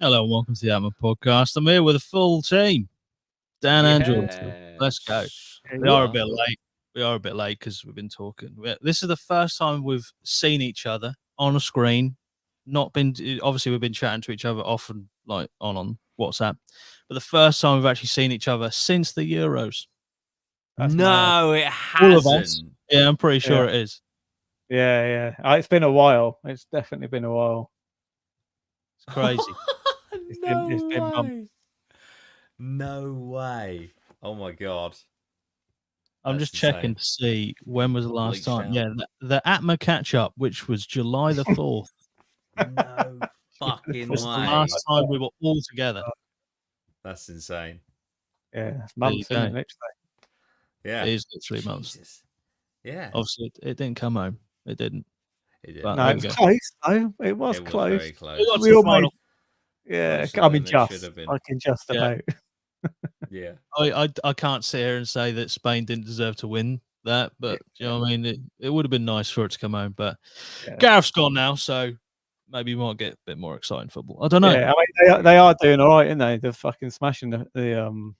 Hello and welcome to the APMA podcast. I'm here with a full team. Dan and Jordan. Let's go. We are a bit late. Because we've been talking. This is the first time we've seen each other on a screen. Obviously we've been chatting to each other often, like on WhatsApp, but the first time we've actually seen each other since the Euros. No, it hasn't. All of us. Yeah, I'm pretty sure it is. Yeah. It's been a while. It's definitely been a while. It's crazy. No way. Oh my god. I'm just checking to see when was the last time. Yeah, the APMA catch up, which was July the 4th. No fucking way. The last time we were all together. That's insane. Yeah, it's months, isn't it? Literally. Yeah, it is literally months. Yeah, obviously it didn't come home. It didn't. It did. No, it was close. No, it was close. Very close. We almost, I mean, just about. Yeah, I can't sit here and say that Spain didn't deserve to win that, but you know what I mean, it would have been nice for it to come home. But Gareth's gone now, so maybe we might get a bit more exciting football. I don't know. Yeah, I mean, they are doing all right, aren't they? They're fucking smashing the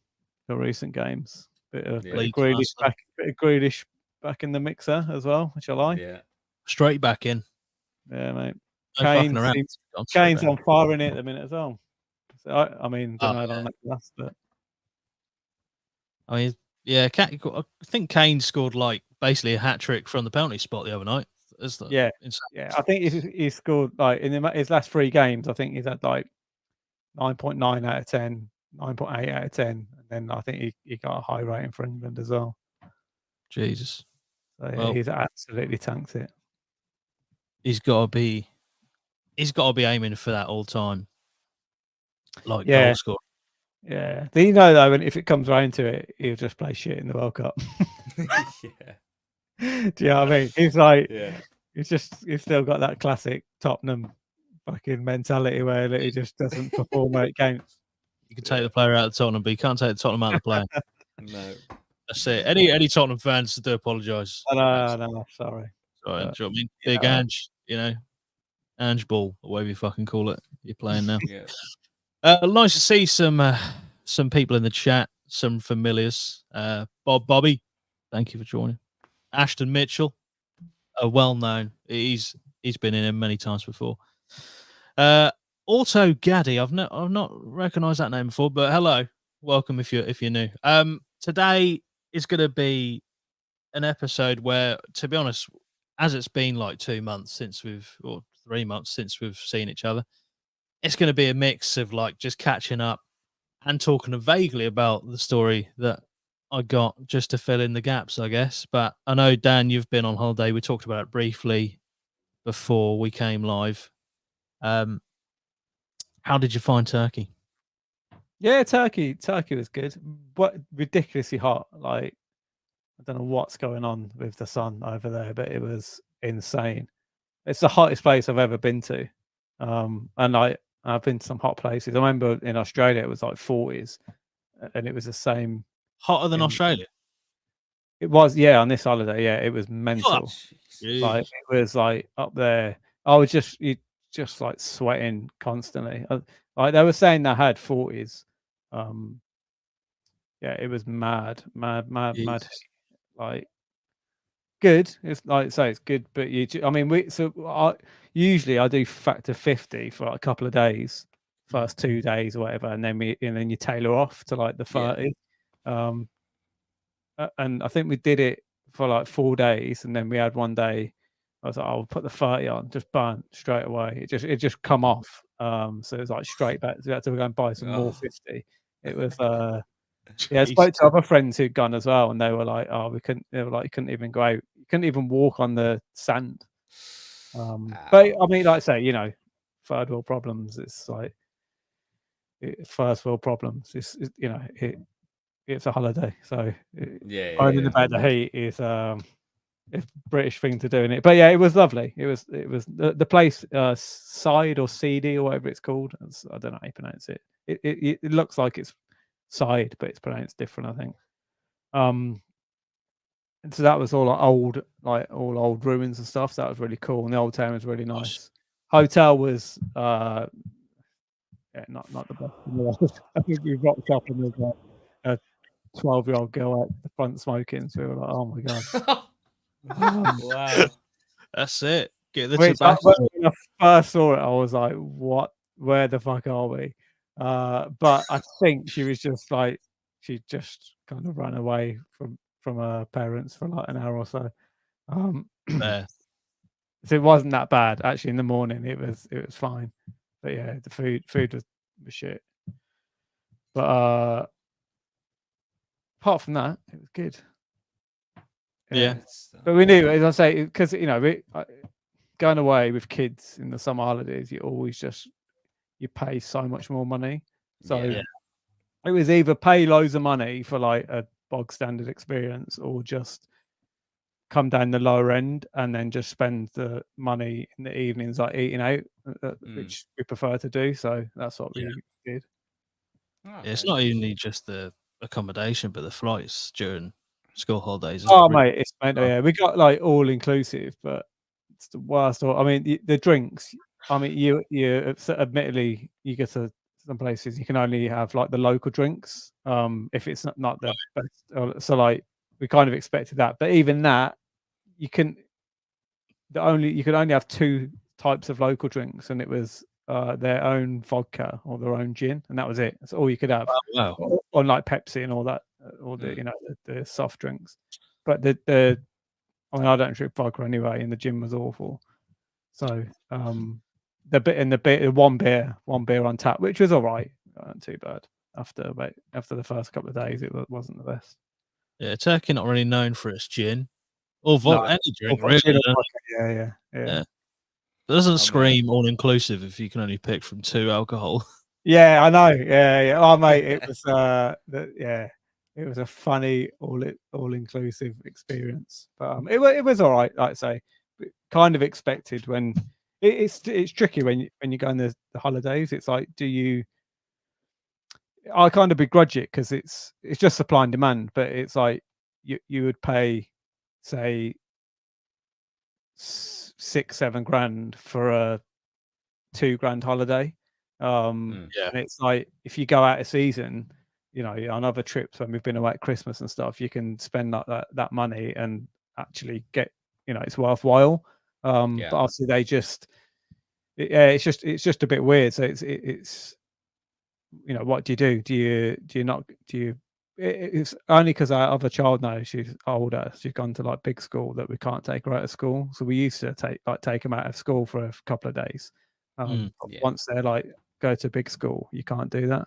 recent games. Bit of Grealish back in the mixer as well, which I like. Yeah, straight back in. Yeah, mate. No Kane's on fire in it at the minute as well. So I mean, don't know how long that lasts, but I mean, yeah, I think Kane scored like basically a hat trick from the penalty spot the other night. Yeah. I think he scored like in his last 3 games. I think he's had like 9.9 out of 10, 9.8 out of 10, and then I think he got a high rating for England as well. Jesus, so he's absolutely tanked it. He's got to be aiming for that all time, like goal score. Yeah. Do you know though, if it comes around to it, he'll just play shit in the World Cup. Yeah. Do you know what I mean? He's like, he's still got that classic Tottenham fucking mentality where he just doesn't perform where it counts. You can take the player out of Tottenham, but you can't take the Tottenham out of the player. No. That's it. Any Tottenham fans do apologise. No, sorry. Do you know what I mean? Big Ange, Ange Ball, or whatever you fucking call it. You're playing now. Nice to see some people in the chat, some familiars. Bobby, thank you for joining. Ashton Mitchell, a well-known. He's been in him many times before. Auto Gaddy, I've not recognised that name before, but hello, welcome if you're new. Today is going to be an episode where, to be honest, as it's been like 2 months or 3 months since we've seen each other, it's going to be a mix of like just catching up and talking vaguely about the story that I got just to fill in the gaps, I guess. But I know, Dan, you've been on holiday. We talked about it briefly before we came live. How did you find Turkey? Yeah, Turkey was good, but ridiculously hot. Like, I don't know what's going on with the sun over there, but it was insane. It's the hottest place I've ever been to. And I've been to some hot places. I remember in Australia it was like 40s, and it was the same. Hotter than Australia? It was, on this holiday. Yeah, it was mental. Like, it was like up there. I was just like sweating constantly. Like, they were saying they had 40s. It was mad. Like, good. It's like say it's good, but usually I do factor 50 for like a couple of days, first 2 days or whatever, and then you tailor off to like the 30. And I think we did it for like 4 days, and then we had one day I was like, I'll put the 30 on, just burn straight away. It just come off. So it was like straight back. So we had to go and buy some more 50. It was I spoke to other friends who'd gone as well, and they were like, they were like, you couldn't even go out, you couldn't even walk on the sand. But I mean, like I say, third world problems, it's like first world problems. It's a holiday, so finding about the heat is it's a British thing to do in it. But yeah, it was lovely. It was the place, Side or CD or whatever it's called. I don't know how you pronounce it. It looks like it's Side, but it's pronounced different, I think. And so that was all old ruins and stuff. So that was really cool, and the old town was really nice. Hotel was not the best in the world. I think we rocked up and there's like a 12-year-old girl at the front smoking, so we were like, oh my god. Wow. That's it. Get the Which tobacco. when I first saw it, I was like, what? Where the fuck are we? But I think she was just like, she just kind of ran away from her parents for like an hour or so. There. So it wasn't that bad actually. In the morning, it was fine. But yeah, the food was shit. But apart from that, it was good. Yeah. But we knew, as I say, because going away with kids in the summer holidays, you pay so much more money. So Yeah. it was either pay loads of money for like a bog standard experience, or just come down the lower end and then just spend the money in the evenings like eating out, which we prefer to do. So that's what we did. Oh, It's okay. not only just the accommodation, but the flights during school holidays. is Oh really- mate, it's meant yeah. We got like all inclusive, but it's the worst. I mean, the drinks. I mean, you admittedly you get to some places you can only have like the local drinks. If it's not the best. So like we kind of expected that, but even that you can only have 2 types of local drinks, and it was their own vodka or their own gin, and that was it. That's all you could have. Wow. On like Pepsi and all that, all the the soft drinks. But I mean, I don't drink vodka anyway, and the gin was awful. So the one beer on tap, which was all right, not too bad. After the first couple of days, it wasn't the best. Yeah, Turkey not really known for its gin or No, any drink or really. gin or does vodka, yeah. it? It doesn't Oh, scream all inclusive if you can only pick from 2 alcohol. Yeah, I know. Yeah. Oh, mate, it was it was a funny all inclusive experience. But it was all right. Like I say, kind of expected when it's tricky when you go on the holidays. It's like, I kind of begrudge it because it's just supply and demand. But it's like you would pay, say, 6-7 grand for a 2 grand holiday. And it's like if you go out of season, on other trips when we've been away at Christmas and stuff, you can spend that money and actually get, it's worthwhile. But obviously they just, it's just a bit weird. So it's what do you do? It's only because our other child now, she's older, she's gone to like big school, that we can't take her out of school. So we used to take them out of school for a couple of days. Once they're like go to big school, you can't do that.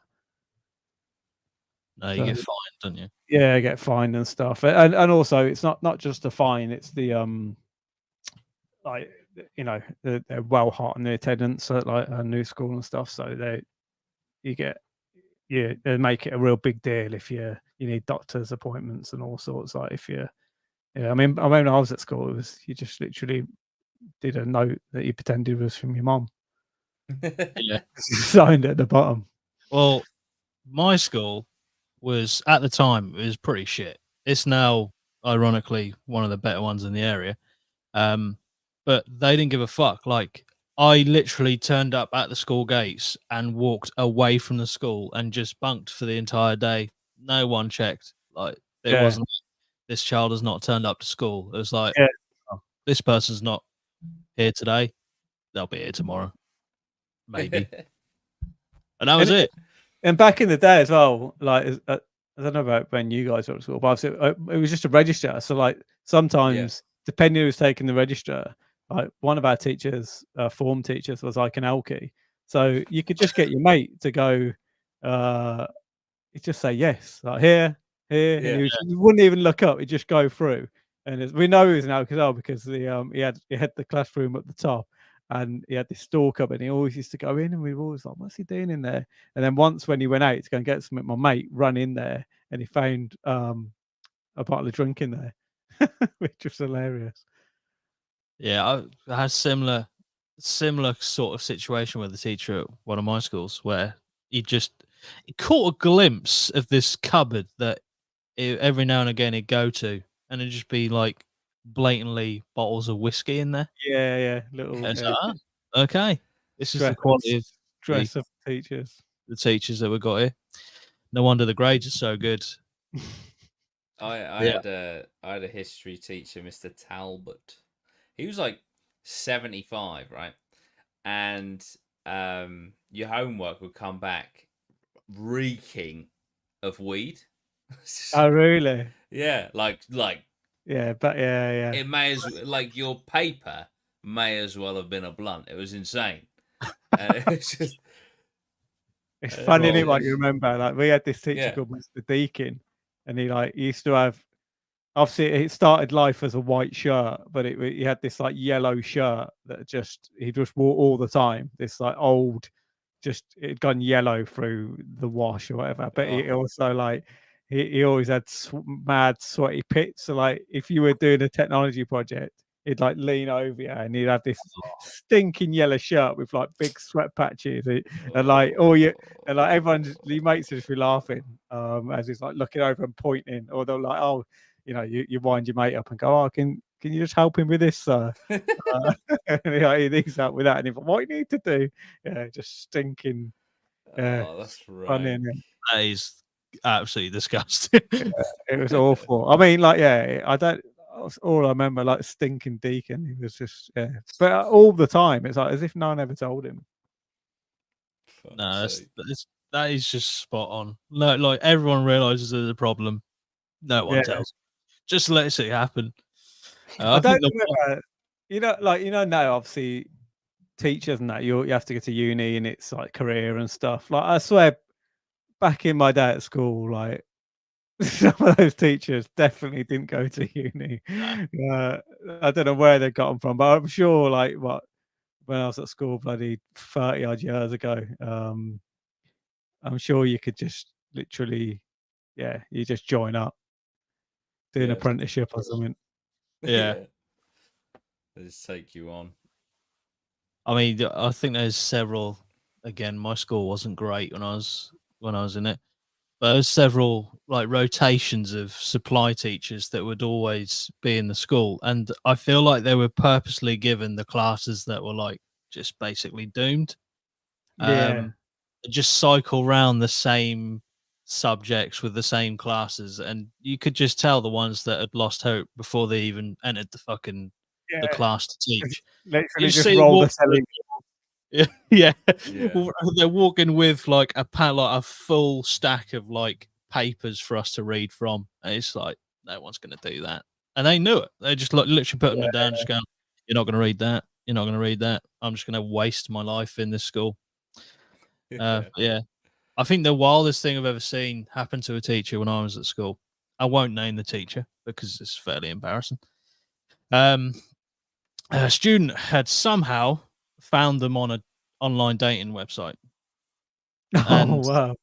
No, you get fined, don't you? Yeah, get fined and stuff. And also it's not just a fine, it's the like they're well hot on the attendance at like a new school and stuff. So they make it a real big deal if you need doctor's appointments and all sorts. Like if I mean when I was at school, it was you just literally did a note that you pretended was from your mom. Yeah. Signed at the bottom. Well, my school was at the time it was pretty shit. It's now ironically one of the better ones in the area. But they didn't give a fuck. Like I literally turned up at the school gates and walked away from the school and just bunked for the entire day. No one checked. Like it wasn't, this child has not turned up to school. It was like, oh, this person's not here today. They'll be here tomorrow. Maybe. And that was it. And back in the day as well, like I don't know about when you guys were at school, but it was just a register. So like sometimes, depending who's taking the register, like one of our teachers, form teachers, was like an alky. So you could just get your mate to go, he'd just say yes, like here, and he wouldn't even look up. He'd just go through, and we know he was an alky as well because he had the classroom at the top. And he had this store cupboard, and he always used to go in, and we were always like, what's he doing in there? And then once when he went out to go and get something, my mate ran in there, and he found a bottle of drink in there, which was hilarious. Yeah, I had similar sort of situation with the teacher at one of my schools where he caught a glimpse of this cupboard that every now and again he'd go to, and it'd just be like blatantly bottles of whiskey in there. Yeah, little. Okay, this is the quality of Dress up teachers. The teachers that we got here. No wonder the grades are so good. I Yeah. had a history teacher, Mr. Talbot. He was like 75, right? And your homework would come back reeking of weed. Oh, really? Yeah, like Yeah, but yeah. it may as like your paper may as well have been a blunt. It was insane. It's just It's funny, Well, isn't it, what you remember? Like, we had this teacher Yeah. called Mr. Deakin, and he used to have. Obviously, it started life as a white shirt, but he had this like yellow shirt that he just wore all the time. This like old, just it gone yellow through the wash or whatever. But he also like he always had mad sweaty pits. So like if you were doing a technology project, he'd like lean over you and he'd have this stinking yellow shirt with like big sweat patches. And like and like everyone's your mates just be laughing as he's like looking over and pointing, or they're like, oh. You know, you wind your mate up and go, oh, can you just help him with this, sir? And he needs help with that. And he's like, what do you need to do? Yeah, just stinking. Oh, that's funny, right. that is absolutely disgusting. It was awful. I mean, like, yeah, all I remember, like, stinking Deacon. He was just, but all the time, it's like as if no one ever told him. No, that is just spot on. No, like everyone realizes there's a problem. No one tells. Just let it happen. I don't remember, now obviously teachers and that you have to go to uni and it's like career and stuff. Like I swear, back in my day at school, like some of those teachers definitely didn't go to uni. I don't know where they got them from, but I'm sure, like, when I was at school, bloody 30 odd years ago, I'm sure you could just literally, you just join up, do an apprenticeship or something. Yeah. They just take you on. I mean, I think there's several. Again, my school wasn't great when I was in it, but there's several like rotations of supply teachers that would always be in the school, and I feel like they were purposely given the classes that were like just basically doomed. Just cycle round the same subjects with the same classes, and you could just tell the ones that had lost hope before they even entered the class to teach. Literally just roll the telly. Yeah. They're walking with like a full stack of like papers for us to read from, and it's like no one's going to do that, and they knew it. They just like literally putting them down, just going, "You're not going to read that. You're not going to read that. I'm just going to waste my life in this school." Yeah, I think the wildest thing I've ever seen happen to a teacher when I was at school. I won't name the teacher because it's fairly embarrassing. A student had somehow found them on an online dating website. And wow.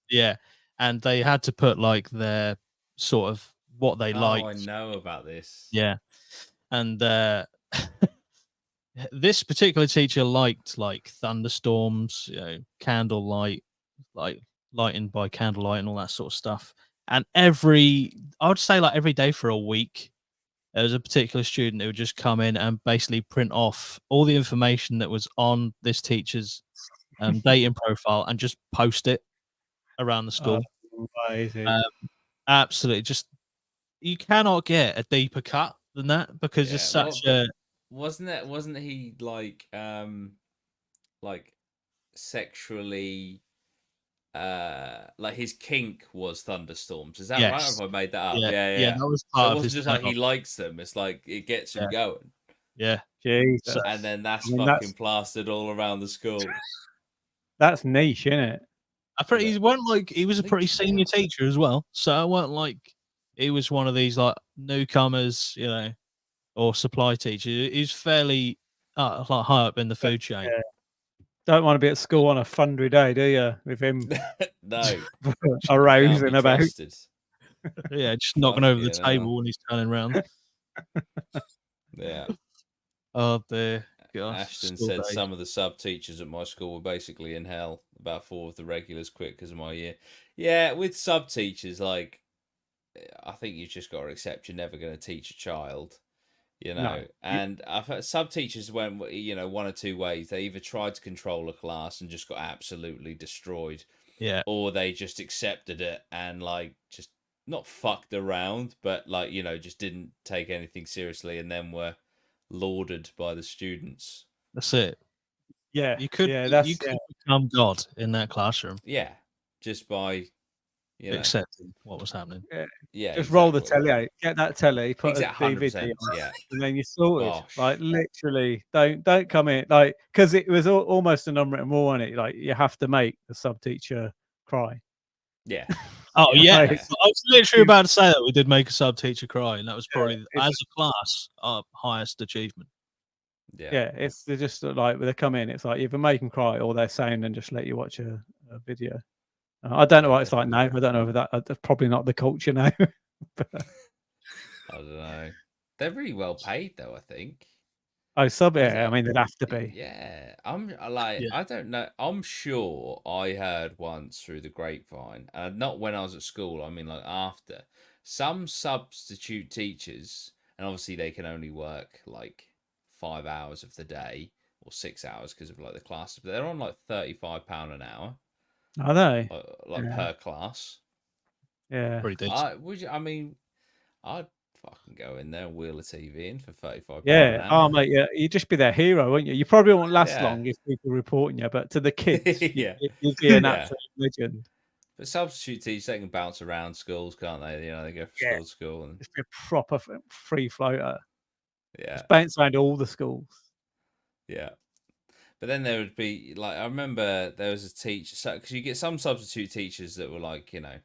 Yeah, and they had to put like their sort of what they liked. I know about this. Yeah, and this particular teacher liked like thunderstorms, candlelight, like lighting by candlelight and all that sort of stuff. And I would say like every day for a week, there was a particular student who would just come in and basically print off all the information that was on this teacher's dating profile and just post it around the school. Amazing. Absolutely, just you cannot get a deeper cut than that because it's such a. Wasn't he like sexually like his kink was thunderstorms? Is that right? Or have I made that up? Yeah, that was So part it of his wasn't just like he likes them, it's like it gets him going. Yeah. Jesus. And then that's fucking plastered all around the school. That's niche, isn't it? He weren't like he was a pretty senior teacher as well, so it weren't like he was one of these like newcomers, or supply teacher. He's fairly like high up in the food chain. Yeah. Don't want to be at school on a thundery day, do you? With him, no, arousing about. Trusted. Yeah, just knocking over the table when he's turning around. Yeah. Oh dear. Gosh, Ashton said some of the sub teachers at my school were basically in hell. About 4 of the regulars quit because of my year. Yeah, with sub teachers, like I think you just got to accept you're never going to teach a child. You No. know, and I've heard sub teachers went, you know, one or two ways. They either tried to control a class and just got absolutely destroyed, Yeah. or they just accepted it and like just not fucked around, but like, you know, just didn't take anything seriously and then were lauded by the students. That's it. Yeah, You could yeah, you that's could become God in that classroom, Yeah, just by, you know, accepting what was happening. yeah. yeah, Just roll the exactly. telly out, get that telly, put a Exactly, DVD 100%. on, Yeah. and then you're sorted. Gosh. Like literally, don't come in like because it was almost an unwritten rule on it. Like you have to make the sub teacher cry. Yeah. Oh yeah, Like, Yeah. I was literally about to say that we did make a sub teacher cry, and that was probably it's as a class our highest achievement. Yeah. yeah, it's they're just like when they come in, it's like either make them cry or they're saying and just let you watch a video. I don't know Yeah, what it's like now. I don't know if that's probably not the culture now. But, I don't know. They're really well paid though, I think. oh, sub, Is yeah, I it? mean they'd have to be. Yeah, I'm like, Yeah. I don't know. I'm sure I heard once through the grapevine, not when I was at school. I mean, like after some substitute teachers, and obviously they can only work like 5 hours of the day or 6 hours because of like the classes. But they're on like £35 an hour, Are they? like Yeah. per class. Yeah. Pretty decent. I mean, I'd fucking go in there and wheel a TV in for £35 Yeah. an Oh, hour. mate, yeah. You'd just be their hero, wouldn't you? You probably won't last Yeah. long if people are reporting you, but to the kids, Yeah. you'd be an Yeah. absolute legend. But substitute teachers, they can bounce around schools, can't they? You know, they go from Yeah. school to school, and Just be a proper free floater. yeah, Just bounce around all the schools. yeah. But then there would be like, I remember there was a teacher, because you get some substitute teachers that were like, you know,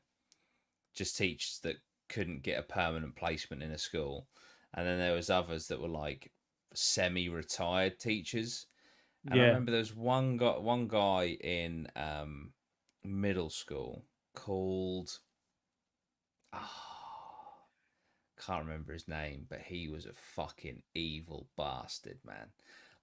just teachers that couldn't get a permanent placement in a school, and then there was others that were like semi-retired teachers. And I Yeah. remember there was one guy in middle school called, can't remember his name, but he was a fucking evil bastard, man.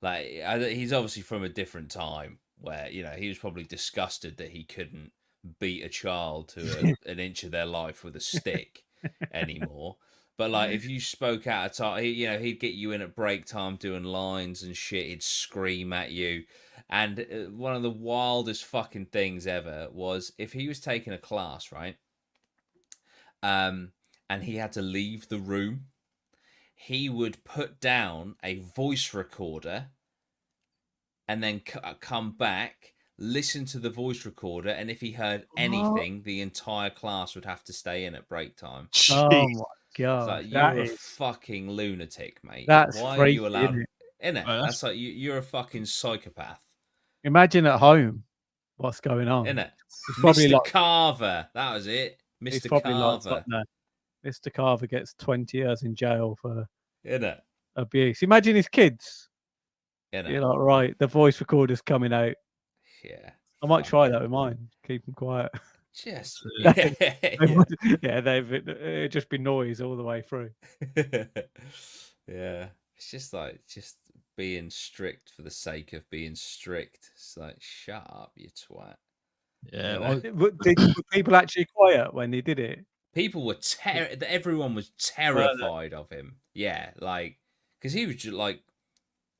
Like, he's obviously from a different time where, you know, he was probably disgusted that he couldn't beat a child to an inch of their life with a stick anymore. But like, if you spoke out of time, you know, he'd get you in at break time doing lines and shit. He'd scream at you. And one of the wildest fucking things ever was if he was taking a class, right? And he had to leave the room, he would put down a voice recorder and then come back, listen to the voice recorder, and if he heard anything, the entire class would have to stay in at break time. Oh Jeez. my It's god, like, that you're a is fucking lunatic, mate. that's Why are freaky, you allowed? isn't it? Innit? Right, That's like you're a fucking psychopath. Imagine at home what's going on. Innit? It's probably Mr. like Carver. That was it. it's Mr. probably like Carver. no, Mr. Carver gets 20 years in jail for Innit? abuse. Imagine his kids. Innit? You're like, right, the voice recorder's coming out. Yeah. I might try fucking- that with mine. Keep them quiet. Just Yeah. yeah. Yeah, it'd just be noise all the way through. Yeah, it's just like just being strict for the sake of being strict. It's like, shut up, you twat. Yeah. You know? well, Were people actually quiet when they did it? People were everyone was terrified of him. Yeah, like because he was just like,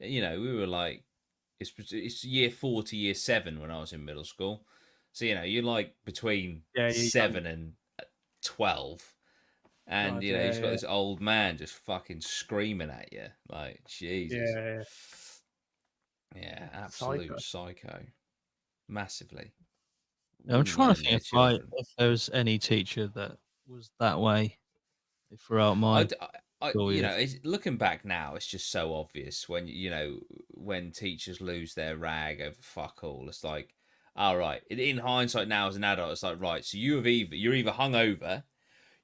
you know, we were like, it's year 4 to year 7 when I was in middle school, so you know you're like between Yeah, you're 7 and 12. And God, you know, he's got yeah. this old man just fucking screaming at you, like Jesus. Yeah, Yeah, absolute psycho. Massively. I'm Wouldn't trying let to in near think children. if there was any teacher that was that way throughout my school You know, years. looking back now, it's just so obvious when you know when teachers lose their rag over fuck all. It's like, all right. In hindsight, now as an adult, it's like, right. So you're either hungover,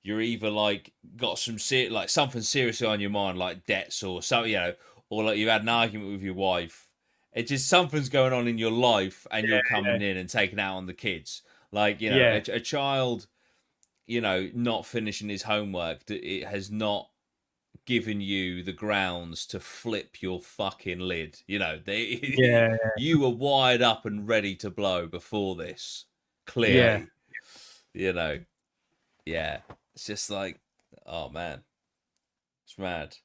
you're either like got some like something seriously on your mind, like debts or something, you know, or like you've had an argument with your wife. It's just something's going on in your life, and you're coming in and taking out on the kids. Like, you know, Yeah. a child, you know, not finishing his homework, it has not given you the grounds to flip your fucking lid. You know, Yeah. you were wired up and ready to blow before this. Clearly, you know, yeah. It's just like, oh man, it's mad.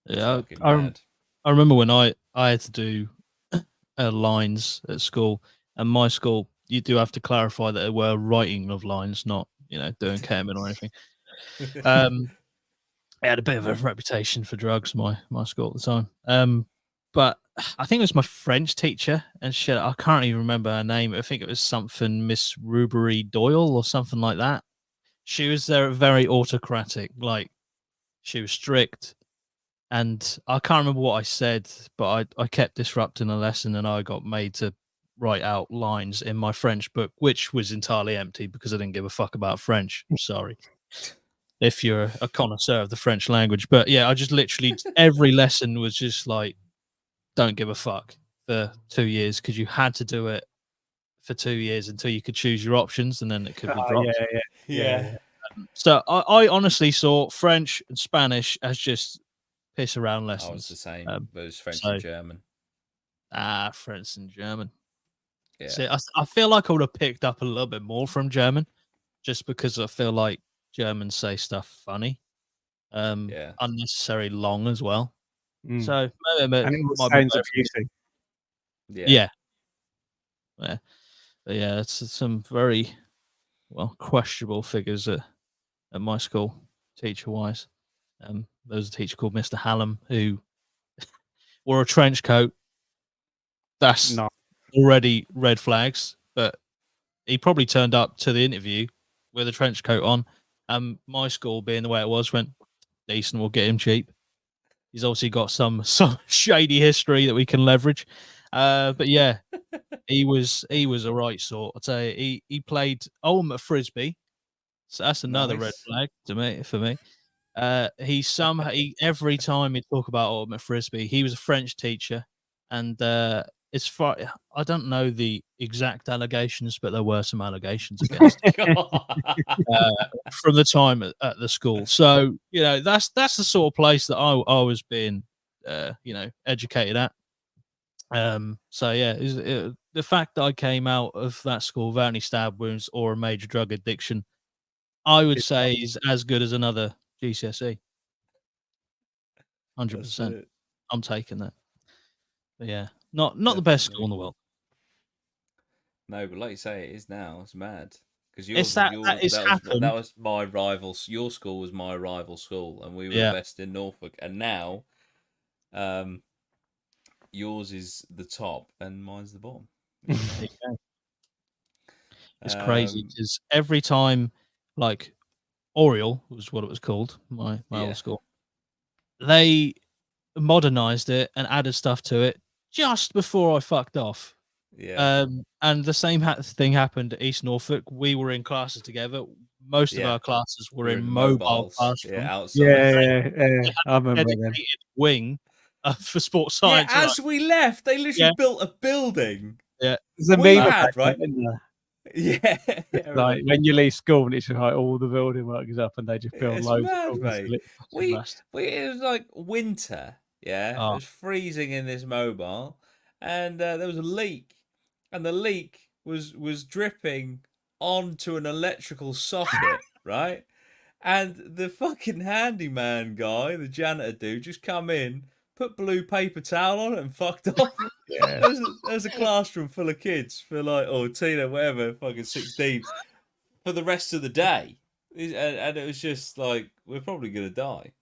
It's Yeah, fucking I mad. I remember when I had to do lines at school, and my school you do have to clarify that they were writing of lines, not doing Ketamine or anything. It had a bit of a reputation for drugs, my school at the time. But I think it was my French teacher, and shit, I can't even remember her name. I think it was something Miss Rubery Doyle or something like that. She was there very autocratic, like she was strict, and I can't remember what I said, but I kept disrupting the lesson, and I got made to write out lines in my French book, which was entirely empty because I didn't give a fuck about French. Sorry if you're a connoisseur of the French language. But yeah, I just literally every lesson was just like, don't give a fuck for 2 years because you had to do it for 2 years until you could choose your options and then it could be Yeah, dropped. yeah, yeah, Yeah. yeah. So I honestly saw French and Spanish as just piss around I was the lessons. same. But it was French So and German. French and German. Yeah. See, I feel like I would have picked up a little bit more from German just because I feel like Germans say stuff funny, Yeah. unnecessary long as well. Mm. So maybe And it it all might be sounds better for me. abusive. Yeah. Yeah. Yeah. But yeah, it's some very questionable figures at my school, teacher wise. There was a teacher called Mr. Hallam who wore a trench coat. That's No. already red flags, but he probably turned up to the interview with a trench coat on. My school, being the way it was, went decent. We'll get him cheap. He's obviously got some shady history that we can leverage. But yeah, he was a right sort. I'll tell you, he played ultimate frisbee. So that's another red Nice. flag for me. He every time he talk about ultimate frisbee, he was a French teacher, and it's far. I don't know the exact allegations, but there were some allegations against him from the time at the school. So that's the sort of place that I was being educated at. So yeah, the fact that I came out of that school without any stab wounds or a major drug addiction, I would say is as good as another GCSE. That's 100%. it. I'm taking that. But yeah, not the best school Definitely. in the world. No, but like you say, it is now. It's mad. Because It's yours, that it's that happened. was my rival. Your school was my rival school, and we were the Yeah. best in Norfolk. And now, yours is the top, and mine's the bottom. Which is There mad. you go. It's crazy because every time, like Oriole was what it was called, my Yeah. old school, they modernized it and added stuff to it just before I fucked off. Yeah. And the same thing happened at East Norfolk. We were in classes together. Most of Yeah. our classes were We were in in mobile mobiles. Yeah, classrooms. outside. Yeah, They had I a remember them. dedicated wing for sports Yeah, science. as we left, they literally Yeah, built a building. yeah, There's a We meme about had, that, right? isn't there? Yeah. I Like remember. when you leave school and it's just like all the building work is up and they just build It's loads of mad, buildings. mate. fucking It was like winter. Yeah, it oh, was freezing in this mobile, and there was a leak, and the leak was dripping onto an electrical socket, right? And the fucking handyman guy, the janitor dude, just come in, put blue paper towel on it, and fucked off. Yeah. There was a classroom full of kids for like, or Tina, whatever, fucking 16, for the rest of the day. And it was just like, we're probably going to die.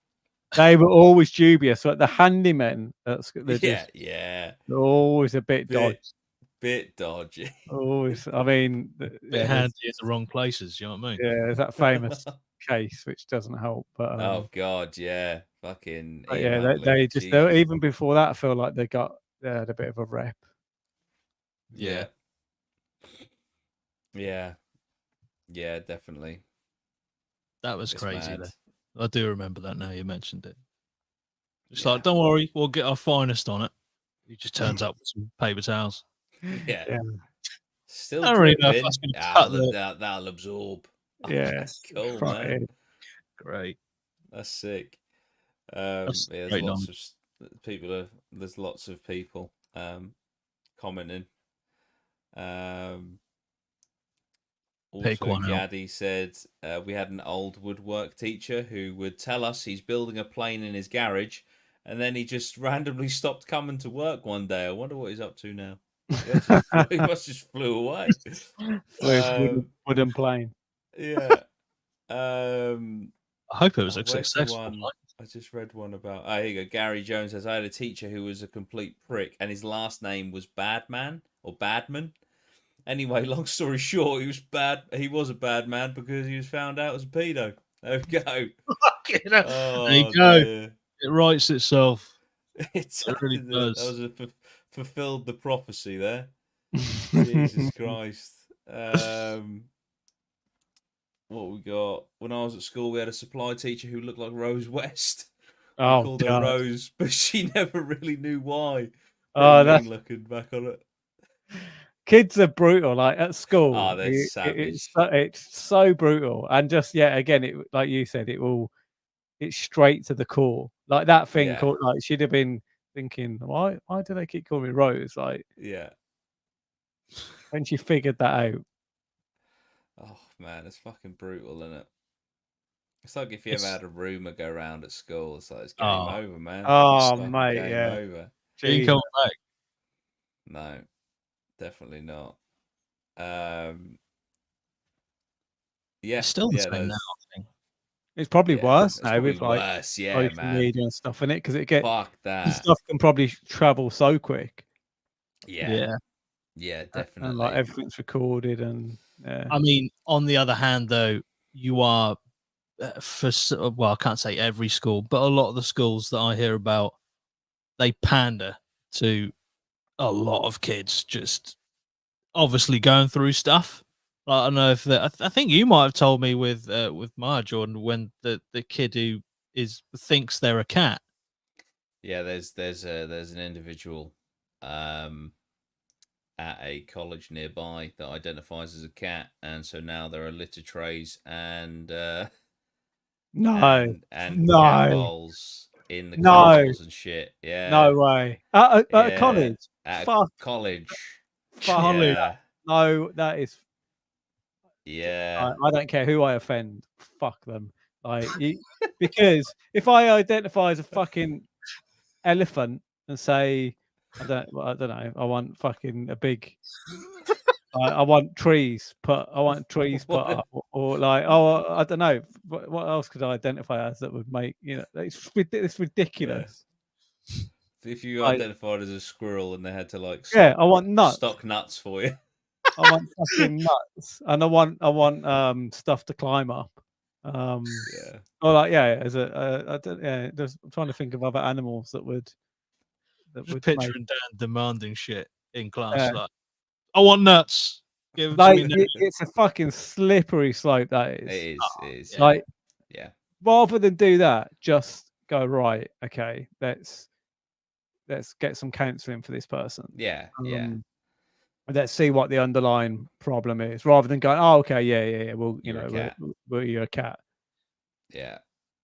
They were always dubious. Like the handymen, they're Yeah, just yeah. they're always a bit dodgy. Bit dodgy. Always, I mean, bit yeah, handy in the wrong places. You know what I mean? there's that famous case which doesn't help. But Oh, God, yeah. Fucking but Ian yeah, Huntley. they just Jesus. even before that, I feel like they had a bit of a rep. Yeah. Yeah. Yeah, definitely. That was It's crazy. mad. Though. I do remember that now you mentioned it. It's Yeah. like, don't worry, we'll get our finest on it. He just turns up with some paper towels. Yeah. Yeah, Still I don't really know if dripping. that's going to cut the. That'll absorb. yeah, Cool, right. man. Great. That's sick. That's Yeah, great knowledge. there's lots of people commenting. Pick Also, one out. Gaddy said we had an old woodwork teacher who would tell us he's building a plane in his garage, and then he just randomly stopped coming to work one day. I wonder what he's up to now. He must just flew away. Wooden plane. Yeah. I hope it was a Where's the successful one? one. I just read one about. Oh, here you go. Gary Jones says, I had a teacher who was a complete prick, and his last name was Badman or Badman. Anyway, long story short, he was bad. He was a bad man because he was found out as a pedo. There we go. There you Oh go. dear. It writes itself. It really that does. was fulfilled the prophecy there. Jesus Christ. What we got? When I was at school, we had a supply teacher who looked like Rose West. We Oh, called her God. Rose, but she never really knew why. Oh, Pretty that's mean looking back on it. kids are brutal. Like at school, Oh, they're it's savage. it's so brutal, and just again, it like you said, it's straight to the core. Like that thing Yeah. called like she'd have been thinking, why do they keep calling me Rose? Like Yeah. when she figured that out. Oh man, it's fucking brutal, isn't it? It's like if you ever had a rumor go around at school, it's like it's game Oh. over, man. Oh, It's fucking mate, game yeah. over. You Jeez. come back. No, definitely not. Yeah, It's still the yeah, same now, I think. It's probably yeah, worse it's now probably with like worse. Yeah, social man. media and stuff in it because Fuck the that. stuff can probably travel so quick. Yeah, yeah, And like definitely. everything's recorded and I mean, on the other hand, though, you are well, I can't say every school, but a lot of the schools that I hear about, they pander to a lot of kids just obviously going through stuff. I don't know if I think you might have told me with Maya Jordan when the kid who thinks they're a cat. Yeah, there's an individual at a college nearby that identifies as a cat, and so now there are litter trays and cat bowls in the corridors and shit. Yeah, no way. At yeah, college, at a fuck, college. fuck College. Yeah, no, that is. yeah. I don't care who I offend. Fuck them. Like because if I identify as a fucking elephant and say I don't know, I want fucking a big. I want trees put. I want trees put What up, or like I don't know. What else could I identify as that would make it's ridiculous. if you Like, identified as a squirrel and they had to like I want nuts. stock nuts for you. I want fucking nuts, and I want stuff to climb up. Yeah. Or like as I don't, I'm trying to think of other animals that would Just make picturing Dan demanding shit in class, yeah. like, I want nuts. Give them to Like me now. it's a fucking slippery slope that It is. is. It is. Yeah. Like Yeah. rather than do that, just go right. Okay, let's get some counselling for this person. Yeah. Yeah. Let's see what the underlying problem is, rather than going, oh, okay, yeah. Well, You're a cat. you're a cat. Yeah.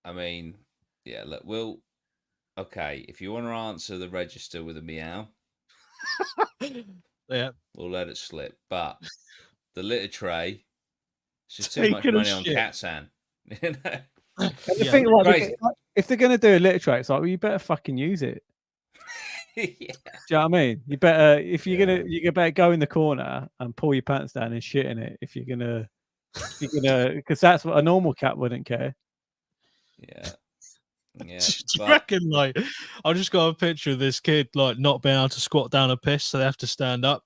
I mean, yeah, look, okay, if you want to answer the register with a meow, Yeah. we'll let it slip. But the litter tray, it's just too Taking much a money on shit. cat sand. You know? And the Yeah. thing, Crazy. if they're gonna do a litter tray, it's like, well, you better fucking use it. Yeah. Do you know what I mean? You better if you're Yeah. gonna you better go in the corner and pull your pants down and shit in it if you're gonna because that's what a normal cat wouldn't care. Yeah. Yeah. Do you But reckon, like, I just got a picture of this kid, like, not being able to squat down a piss, so they have to stand up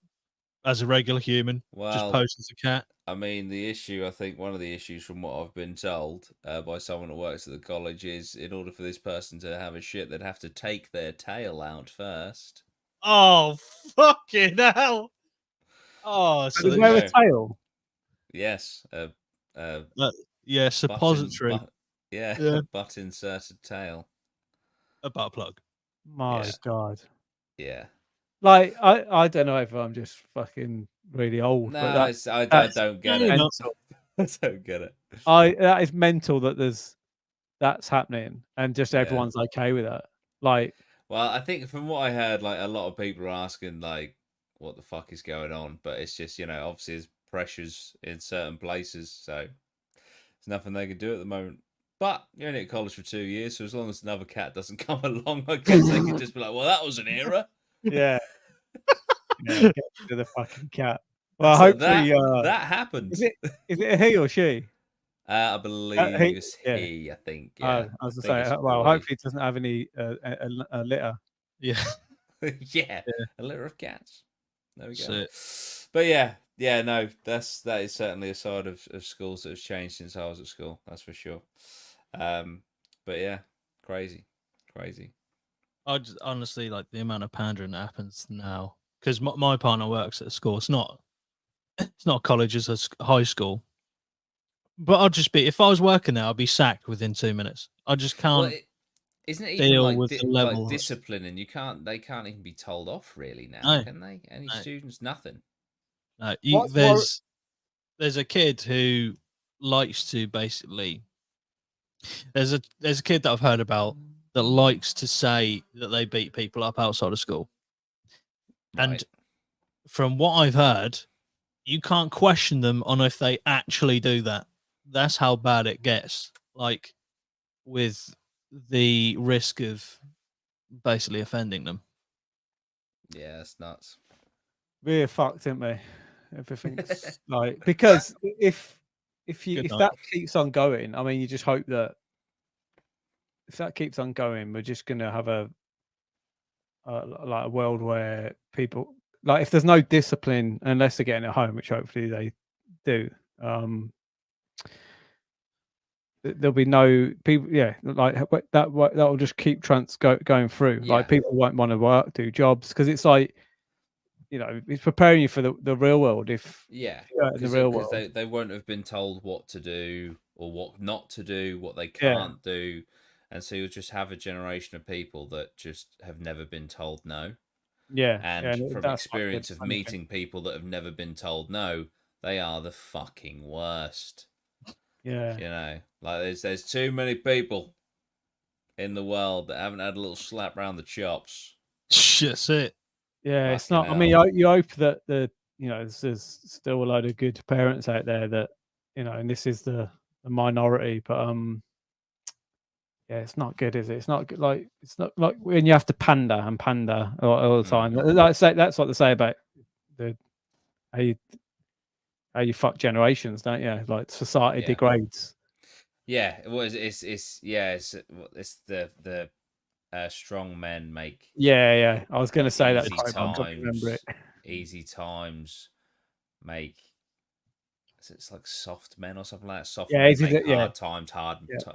as a regular human, just well, pose as a cat. I mean, the issue, I think one of the issues from what I've been told by someone that works at the college is in order for this person to have a shit, they'd have to take their tail out first. Oh, fucking hell. Oh, so Does it wear a go. tail? Yes. yeah, suppository. Yeah. Butt inserted tail. A butt plug. My Yeah. God. Yeah. Like I don't know if I'm just fucking really old, No, but I don't get it. mental. I don't get it. That is mental that that's happening and just everyone's okay with it. Like, well, I think from what I heard, like a lot of people are asking, like, what the fuck is going on? But it's just, obviously there's pressures in certain places, so there's nothing they can do at the moment. But you're only at college for 2 years, so as long as another cat doesn't come along, I guess they can just be like, well, that was an era. Yeah. Yeah, get rid of the fucking cat. Well, So hopefully, that happened. is it a he or she? I believe it's yeah. he, I think. Yeah. I was I gonna think say, it's a well, boy. hopefully it doesn't have any a litter. Yeah. Yeah, a litter of cats. There we go. So, But yeah, no, that is certainly a side of schools that has changed since I was at school. That's for sure. But yeah, crazy. I just, honestly, like the amount of pandering that happens now, because my partner works at a school. It's not college, it's a high school. But I'd just be, if I was working there, I'd be sacked within 2 minutes. I just can't isn't it even deal like with the level like discipline, and they can't even be told off really now, No. can they? Any No. students, nothing. No, What's there's a kid who likes to basically. There's a kid that I've heard about that likes to say that they beat people up outside of school, and Right. from what I've heard, you can't question them on if they actually do that. That's how bad it gets. Like with the risk of basically offending them. Yeah, that's nuts. We're fucked, aren't we? Everything's like, because if Good night. that keeps on going, I mean, you just hope that if that keeps on going, we're just gonna have a like a world where people, like, if there's no discipline, unless they're getting it home, which hopefully they do, there'll be no people. Yeah, like that will just keep going through. Yeah. Like, people won't want to work, do jobs, because it's like, you know, it's preparing you for the real world. If Yeah, in the real world, they won't have been told what to do or what not to do, what they can't do, and so you'll just have a generation of people that just have never been told no. And from experience of meeting people that have never been told no, they are the fucking worst. Yeah, You know, like there's too many people in the world that haven't had a little slap round the chops. That's it. Yeah, it's Fucking not. I mean, hell. you hope that there's still a load of good parents out there that, and this is the minority, but yeah, it's not good, is it? It's not good. Like, it's not like when you have to pander all the time. That's what they say about the how you fuck generations, don't you? Like, society degrades. Yeah, it's the strong men make. Yeah. I was going to say that. Times, I remember it. Easy times make. It's like soft men or something like that. Soft men make hard times.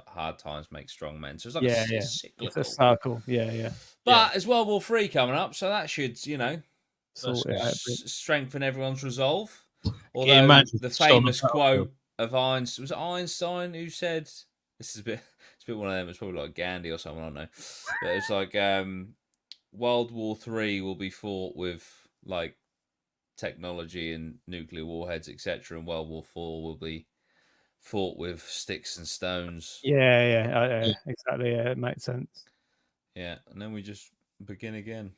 Hard times make strong men. So it's like a cyclical. It's a circle. Yeah. But as World War III coming up, so that should strengthen everyone's resolve. Although the famous quote of Einstein, was it Einstein who said, "This is it's a bit one of them. It's probably like Gandhi or something. I don't know." But it's like World War III will be fought with like technology and nuclear warheads, etc., and World War IV will be fought with sticks and stones. Yeah, exactly. Yeah, it makes sense. Yeah, and then we just begin again.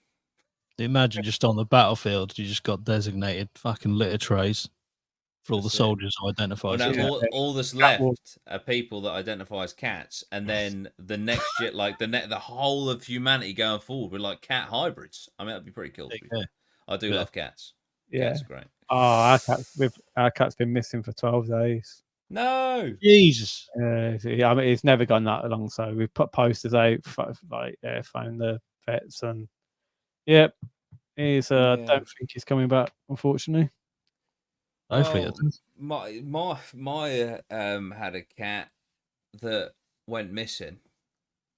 Imagine just on the battlefield, you just got designated fucking litter trays for all the soldiers who identify. All that's left are people that identify as cats, and then the next shit, like the whole of humanity going forward, we're like cat hybrids. I mean, that'd be pretty cool. I do love cats. Yeah, cats are great. Oh, our cat's been missing for 12 days. No, Jesus. I mean, it's never gone that long. So we've put posters out, found the vets, and yep, he's. Don't think he's coming back, unfortunately. Hopefully, my had a cat that went missing.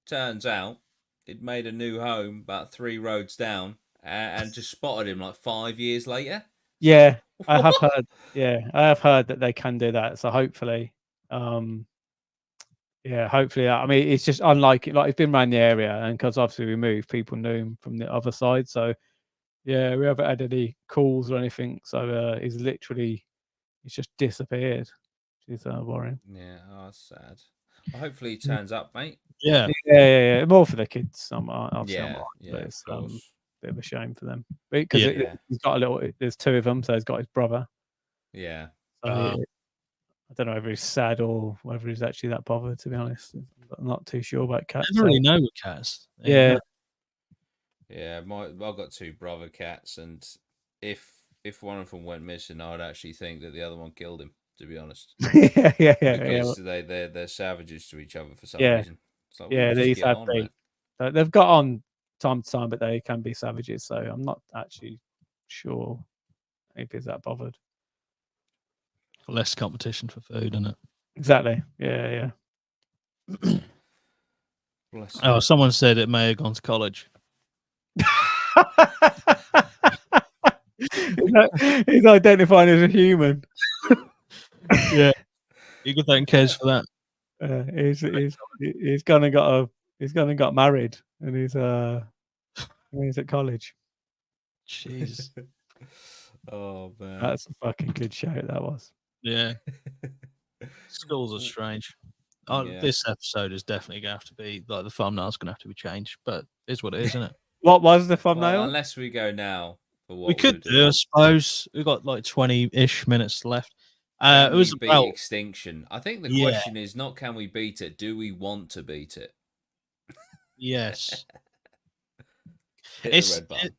Turns out it made a new home about 3 roads down, and just spotted him like 5 years later. Yeah, I have heard. Yeah, I have heard that they can do that. So hopefully, hopefully. I mean, it's just unlike it. Like, it's been around the area, and because obviously we moved, people knew him from the other side. So yeah, we haven't had any calls or anything. So he's just disappeared. Which is worrying. Yeah, that's sad. Well, hopefully he turns up, mate. Yeah. More for the kids. Obviously, but it's a bit of a shame for them because he's got there's 2 of them, so he's got his brother. Yeah. So I don't know whether he's sad or whether he's actually that bothered. To be honest, I'm not too sure about cats. I never really know with cats. Yeah. Yeah, I've got 2 brother cats, and if one of them went missing, I'd actually think that the other one killed him. To be honest, yeah. because they're savages to each other for some Yeah. reason. It's like, Yeah, just these get have on, been. man. They've got on time to time, but they can be savages. So I'm not actually sure if he's that bothered. Less competition for food, isn't it? Exactly. Yeah. Bless Oh, him. someone said it may have gone to college. He's identifying as a human. Yeah, you can thank Kez for that. He's gonna got married, and he's at college. Jeez. Oh man, That's a fucking good shout. That was. Yeah. Schools are strange. Yeah. This episode is definitely gonna have to be like the thumbnail's gonna have to be changed, but it's what it is, isn't it? What was the Well, thumbnail? unless we go now for what We could do, I suppose. We've got like 20-ish minutes left. Can It was we beat about Extinction? I think the Yeah. question is not can we beat it, do we want to beat it? yes. Hit It's- the red button.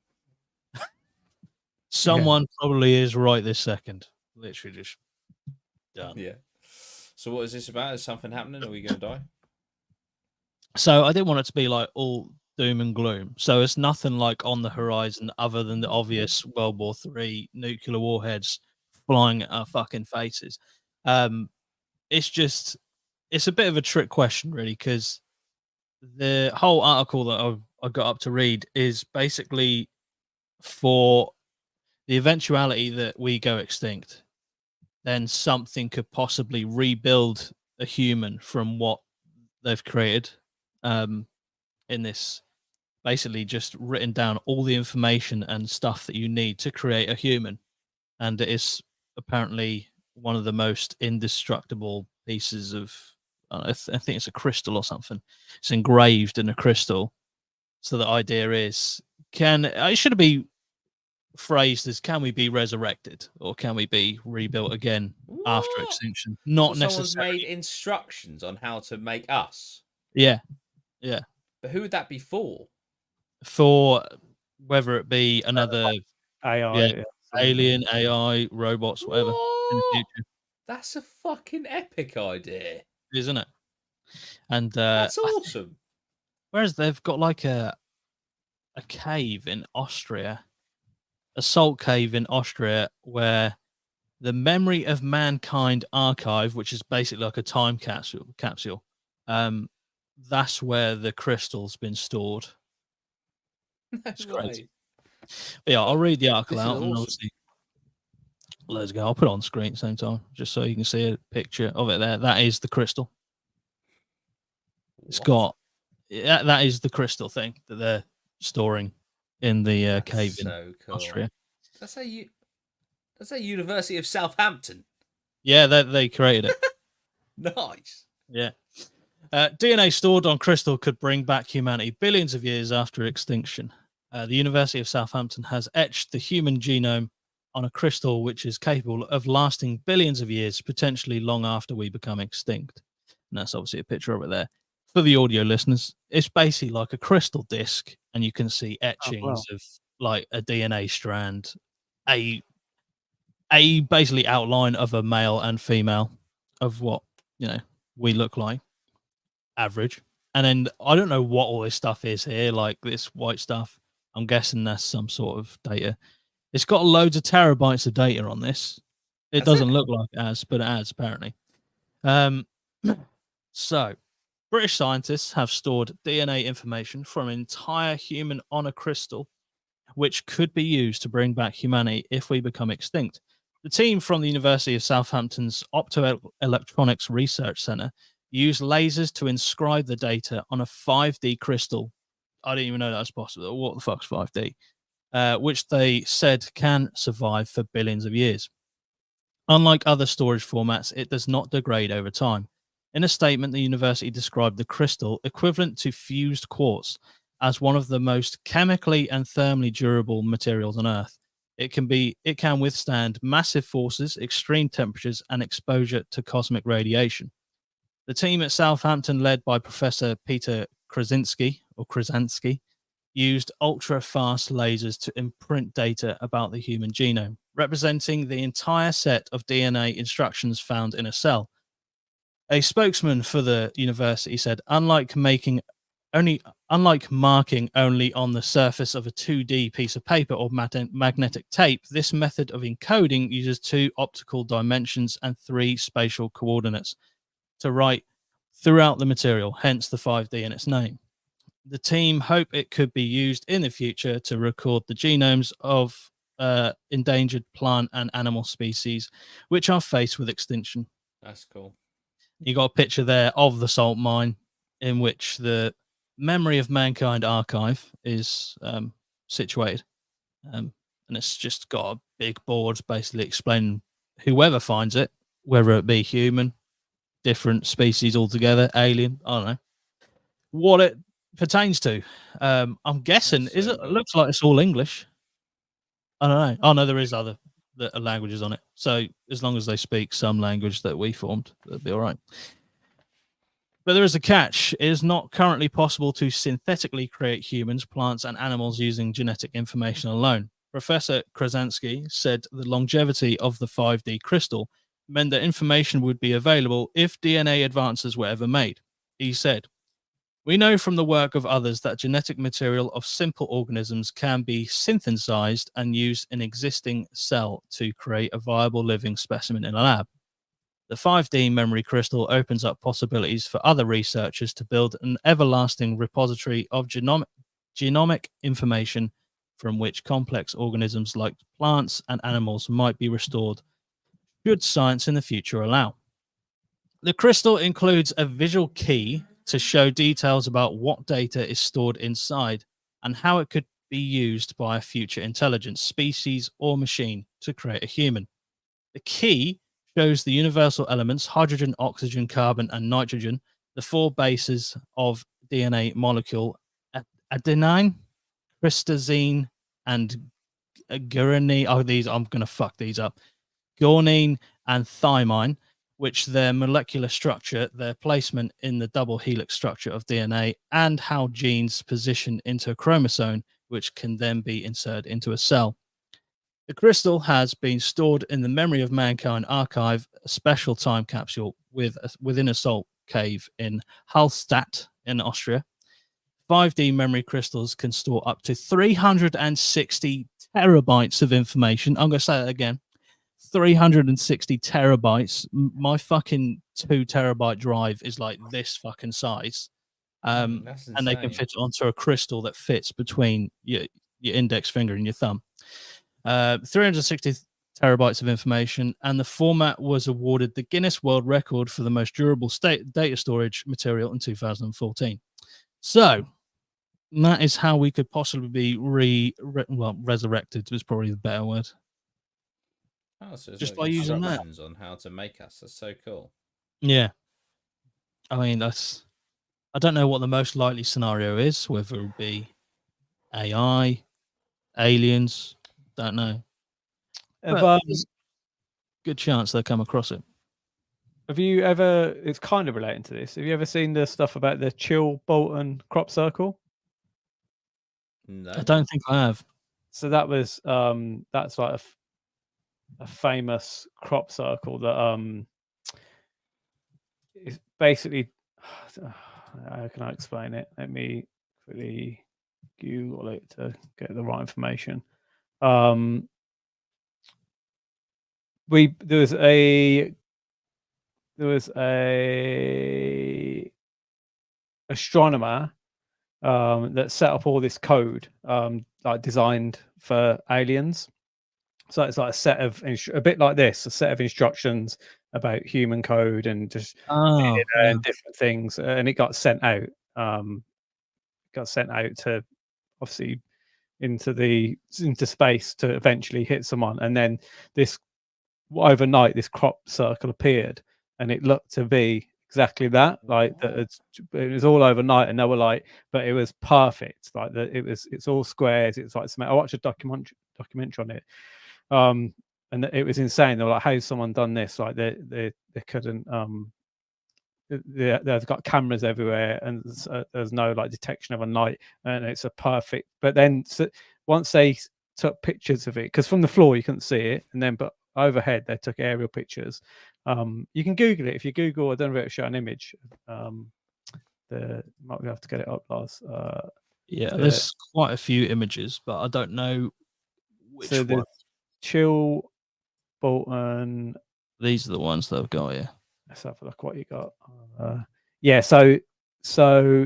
Someone probably is right this second. Literally just done. Yeah. So what is this about? Is something happening? Are we going to die? So I didn't want it to be like all doom and gloom. So it's nothing like on the horizon other than the obvious World War III nuclear warheads flying at our fucking faces. It's a bit of a trick question, really, because the whole article that I got up to read is basically for the eventuality that we go extinct, then something could possibly rebuild a human from what they've created. In this, basically just written down all the information and stuff that you need to create a human, and it is apparently one of the most indestructible pieces of. I think it's a crystal or something. It's engraved in a crystal. So the idea is, it should be phrased as, can we be resurrected or can we be rebuilt again after What? extinction? Not So someone's necessarily. made instructions on how to make us. Yeah. But who would that be for? For whether it be another AI. Yeah. alien, AI, robots, whatever in the What? future, That's a fucking epic idea. isn't it? And That's awesome. whereas they've got like a cave in Austria, a salt cave in Austria, where the Memory of Mankind archive, which is basically like a time capsule, that's where the crystal's been stored. That's crazy. right. But yeah, I'll read the article This is out and awesome. obviously let's go. I'll put it on screen at the same time, just so you can see a picture of it there. That is the crystal. It's got that is the crystal thing that they're storing in the cave in so cool. Austria. That's a University of Southampton. Yeah, they created it. Nice. Yeah. DNA stored on crystal could bring back humanity billions of years after extinction. The University of Southampton has etched the human genome on a crystal which is capable of lasting billions of years, potentially long after we become extinct. And that's obviously a picture of it there. For the audio listeners, it's basically like a crystal disc, and you can see etchings of like a DNA strand, a basically outline of a male and female of what we look like, average. And then I don't know what all this stuff is here, like this white stuff. I'm guessing that's some sort of data. It's got loads of terabytes of data on this. It doesn't look like it has, but it has apparently. So, British scientists have stored DNA information from an entire human on a crystal, which could be used to bring back humanity if we become extinct. The team from the University of Southampton's Optoelectronics Research Centre used lasers to inscribe the data on a 5D crystal. I didn't even know that was possible. What the fuck's 5D? Which they said can survive for billions of years. Unlike other storage formats, it does not degrade over time. In a statement, the university described the crystal, equivalent to fused quartz, as one of the most chemically and thermally durable materials on Earth. It can withstand massive forces, extreme temperatures, and exposure to cosmic radiation. The team at Southampton, led by Professor Peter Krasinski, used ultra-fast lasers to imprint data about the human genome, representing the entire set of DNA instructions found in a cell. A spokesman for the university said, unlike marking only on the surface of a 2D piece of paper or magnetic tape, this method of encoding uses 2 optical dimensions and 3 spatial coordinates to write throughout the material, hence the 5D in its name. The team hope it could be used in the future to record the genomes of endangered plant and animal species which are faced with extinction. That's cool. You got a picture there of the salt mine in which the Memory of Mankind archive is situated. And it's just got a big board basically explaining whoever finds it, whether it be human, different species altogether, alien, I don't know, what it pertains to. I'm guessing, That's is so it? It cool. looks like it's all English. I don't know. Oh no, there is other languages on it. So as long as they speak some language that we formed, that'll be all right. But there is a catch. It is not currently possible to synthetically create humans, plants, and animals using genetic information alone. Professor Krasinski said the longevity of the 5D crystal meant that information would be available if DNA advances were ever made. He said, we know from the work of others that genetic material of simple organisms can be synthesized and used in existing cell to create a viable living specimen in a lab. The 5D memory crystal opens up possibilities for other researchers to build an everlasting repository of genomic information from which complex organisms like plants and animals might be restored, should science in the future allow. The crystal includes a visual key to show details about what data is stored inside and how it could be used by a future intelligence, species, or machine to create a human. The key shows the universal elements hydrogen, oxygen, carbon, and nitrogen, the 4 bases of DNA molecule adenine, cytosine, and guanine. Oh, these I'm going to fuck these up. Guanine and thymine, which their molecular structure, their placement in the double helix structure of DNA, and how genes position into a chromosome, which can then be inserted into a cell. The crystal has been stored in the Memory of Mankind archive, a special time capsule within a salt cave in Hallstatt in Austria. 5D memory crystals can store up to 360 terabytes of information. I'm going to say that again. 360 terabytes. My fucking 2 terabyte drive is like this fucking size. That's and they can insane. fit it onto a crystal that fits between your index finger and your thumb. 360 terabytes of information, and the format was awarded the Guinness World Record for the most durable data storage material in 2014. So that is how we could possibly be resurrected was probably the better word. Oh, so Just it's by like using that. instructions on how to make us. That's so cool. Yeah. I mean, I don't know what the most likely scenario is, whether it would be AI, aliens, don't know. But there's a good chance they'll come across it. Have you ever, it's kind of relating to this, have you ever seen the stuff about the Chill Bolton crop circle? No. I don't think I have. So that was, that's like a famous crop circle that is basically, how can I explain it? Let me quickly Google it to get the right information. There was a astronomer that set up all this code like designed for aliens. So it's like a set of a bit like this, a set of instructions about human code and just and different things, and it got sent out. To obviously into space to eventually hit someone, and then overnight this crop circle appeared, and it looked to be exactly that. Like that, it was all overnight, and they were like, but it was perfect. Like it's all squares. It's like I watched a documentary on it, and it was insane. They were like, "How's someone done this?" Like they couldn't. They've got cameras everywhere, and there's no like detection of a night, and it's a perfect. But then once they took pictures of it, because from the floor you couldn't see it, and then but overhead they took aerial pictures. You can Google it if you Google. I don't know if it'll show an image. Might be able to get it up, Lars. Yeah, there's quite a few images, but I don't know which so one. Chill Bolton. These are the ones that I've got here. Let's have a look what you got. Yeah, so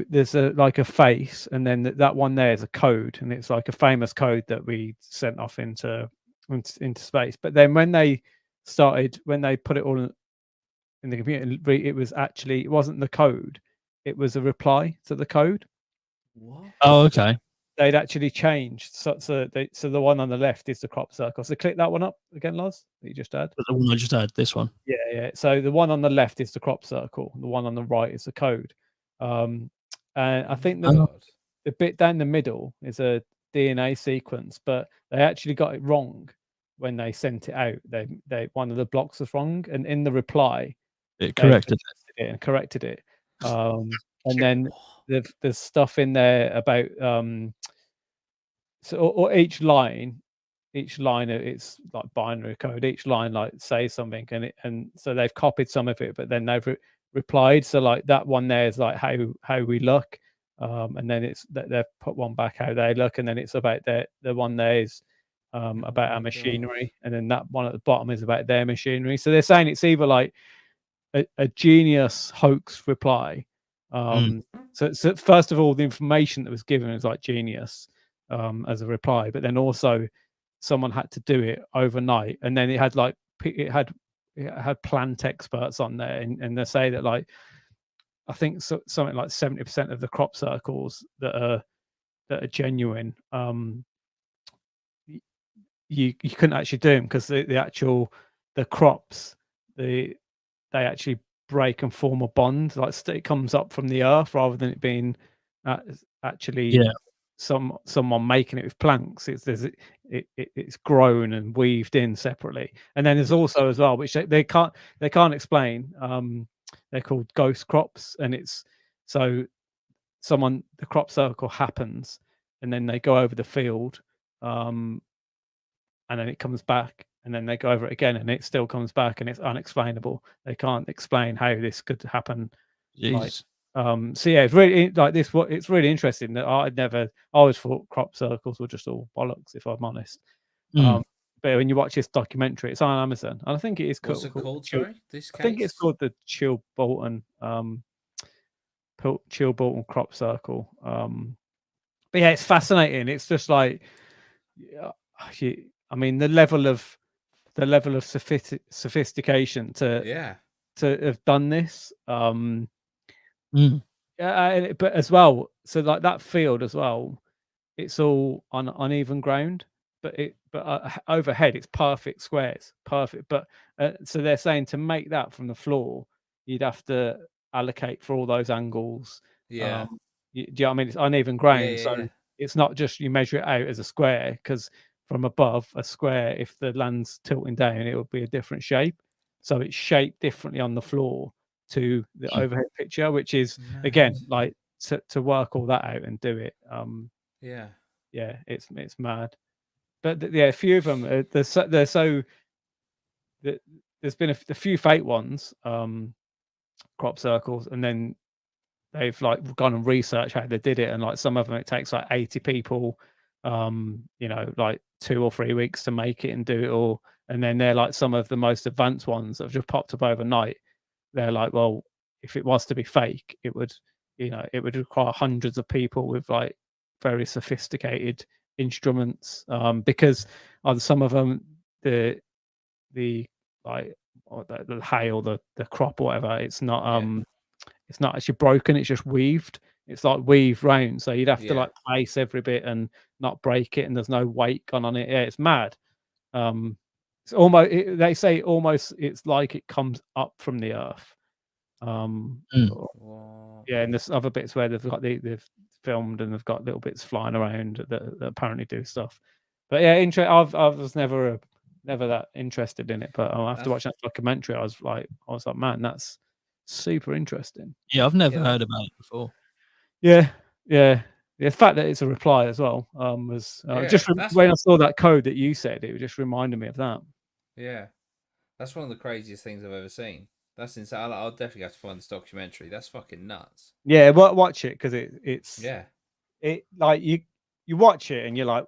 there's like a face, and then that one there is a code, and it's like a famous code that we sent off into space. But then when they put it all in the computer, it wasn't the code, it was a reply to the code. What? Oh, okay. They'd actually changed. So the one on the left is the crop circle. So click that one up again, Lars, that you just had. The one I just had, this one. Yeah. So the one on the left is the crop circle. The one on the right is the code. And I think the bit down the middle is a DNA sequence, but they actually got it wrong when they sent it out. They one of the blocks was wrong, and in the reply, it corrected it and corrected it. And then there's stuff in there about so or each line it's like binary code. Each line like says something, and so they've copied some of it, but then they've replied. So like that one there is like how we look, and then it's that they've put one back how they look, and then it's about the one there is about our machinery, and then that one at the bottom is about their machinery. So they're saying it's either like a genius hoax reply. So first of all, the information that was given is like genius as a reply, but then also someone had to do it overnight, and then it had plant experts on there, and they say that like I think something like 70% of the crop circles that are genuine, you couldn't actually do them because the crops they actually break and form a bond, like it comes up from the earth rather than it being actually someone making it with planks. It's grown and weaved in separately, and then there's also as well, which they can't explain. They're called ghost crops, and it's so the crop circle happens, and then they go over the field, and then it comes back, and then they go over it again, and it still comes back, and it's unexplainable. They can't explain how this could happen. Like, so yeah, it's really like this. It's really interesting that I always thought crop circles were just all bollocks, if I'm honest. But when you watch this documentary, it's on Amazon, and I think it is called. What's it called? Sorry, this case? I think it's called the Chill Bolton crop circle. But yeah, it's fascinating. It's just like, I mean, the level of sophistication to have done this. Yeah, but as well, so like that field as well, it's all on uneven ground, but overhead it's perfect squares, perfect. But so they're saying to make that from the floor, you'd have to allocate for all those angles. Do you know what I mean? It's uneven ground, so it's not just you measure it out as a square, because from above a square, if the land's tilting down, it would be a different shape. So it's shaped differently on the floor to the overhead picture, which is again like to work all that out and do it. It's mad. But a few of them there's been a few fake ones, crop circles, and then they've like gone and researched how they did it, and like some of them it takes like 80 people, like 2 or 3 weeks to make it and do it all. And then they're like some of the most advanced ones that have just popped up overnight. They're like, well, if it was to be fake, it would require hundreds of people with like very sophisticated instruments, because on some of them the like the hay or the crop or whatever, it's not it's not actually broken, it's just weaved. It's like weaved round, so you'd have to like place every bit and not break it, and there's no weight gone on it. It's mad. It's almost they say almost it's like it comes up from the earth. Yeah, and there's other bits where they've filmed and they've got little bits flying around that apparently do stuff. But yeah, I was never that interested in it. But after watching that documentary, I was like, man, that's super interesting. Yeah, I've never heard about it before. Yeah. The fact that it's a reply as well was just when I saw that code that you said, it just reminded me of that. Yeah, that's one of the craziest things I've ever seen. That's insane. I'll definitely have to find this documentary. That's fucking nuts. Yeah, watch it because it's it like you watch it and you're like,